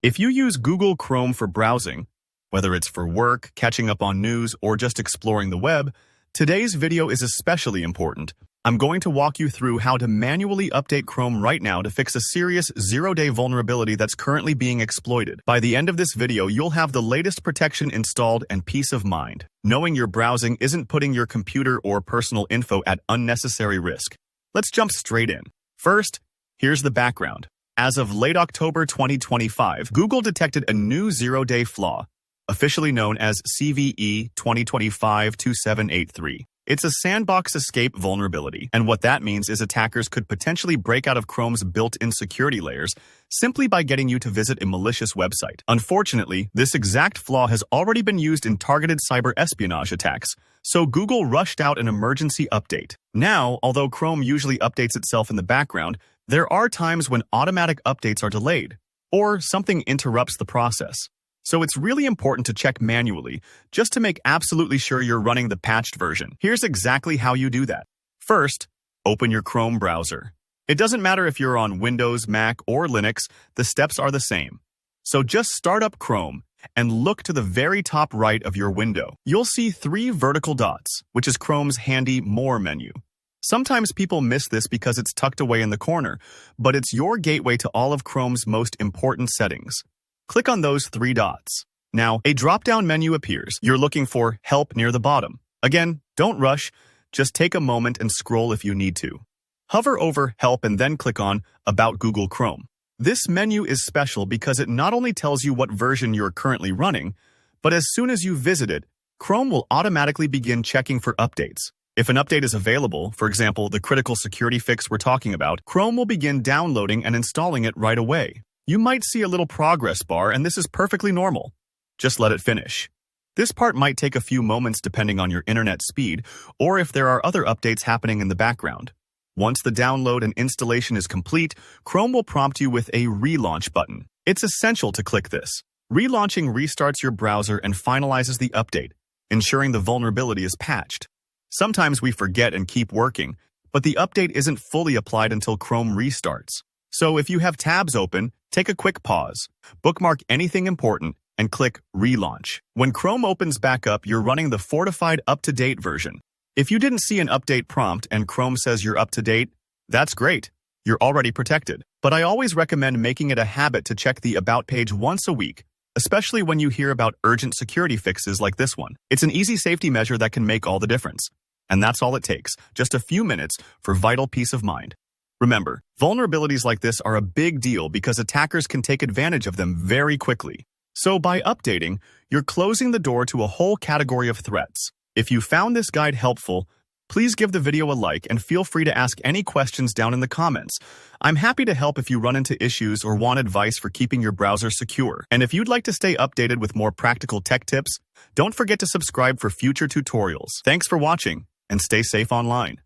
If you use Google Chrome for browsing, whether it's for work, catching up on news, or just exploring the web, today's video is especially important. I'm going to walk you through how to manually update Chrome right now to fix a serious zero-day vulnerability that's currently being exploited. By the end of this video, you'll have the latest protection installed and peace of mind, knowing your browsing isn't putting your computer or personal info at unnecessary risk. Let's jump straight in. First, here's the background. As of late October 2025, Google detected a new zero-day flaw, officially known as CVE 2025-2783. It's a sandbox escape vulnerability, and what that means is attackers could potentially break out of Chrome's built-in security layers simply by getting you to visit a malicious website. Unfortunately, this exact flaw has already been used in targeted cyber espionage attacks, so Google rushed out an emergency update. Now, although Chrome usually updates itself in the background, there are times when automatic updates are delayed, or something interrupts the process. So it's really important to check manually, just to make absolutely sure you're running the patched version. Here's exactly how you do that. First, open your Chrome browser. It doesn't matter if you're on Windows, Mac, or Linux, the steps are the same. So just start up Chrome and look to the very top right of your window. You'll see 3 vertical dots, which is Chrome's handy More menu. Sometimes people miss this because it's tucked away in the corner, but it's your gateway to all of Chrome's most important settings. Click on those 3 dots. Now, a drop-down menu appears. You're looking for Help near the bottom. Again, don't rush. Just take a moment and scroll if you need to. Hover over Help and then click on About Google Chrome. This menu is special because it not only tells you what version you're currently running, but as soon as you visit it, Chrome will automatically begin checking for updates. If an update is available, for example, the critical security fix we're talking about, Chrome will begin downloading and installing it right away. You might see a little progress bar, and this is perfectly normal. Just let it finish. This part might take a few moments depending on your internet speed, or if there are other updates happening in the background. Once the download and installation is complete, Chrome will prompt you with a relaunch button. It's essential to click this. Relaunching restarts your browser and finalizes the update, ensuring the vulnerability is patched. Sometimes we forget and keep working, but the update isn't fully applied until Chrome restarts. So if you have tabs open, take a quick pause, bookmark anything important, and click Relaunch. When Chrome opens back up, you're running the fortified up-to-date version. If you didn't see an update prompt and Chrome says you're up to date, that's great. You're already protected. But I always recommend making it a habit to check the About page once a week, especially when you hear about urgent security fixes like this one. It's an easy safety measure that can make all the difference. And that's all it takes, just a few minutes for vital peace of mind. Remember, vulnerabilities like this are a big deal because attackers can take advantage of them very quickly. So by updating, you're closing the door to a whole category of threats. If you found this guide helpful, please give the video a like and feel free to ask any questions down in the comments. I'm happy to help if you run into issues or want advice for keeping your browser secure. And if you'd like to stay updated with more practical tech tips, don't forget to subscribe for future tutorials. Thanks for watching, and stay safe online.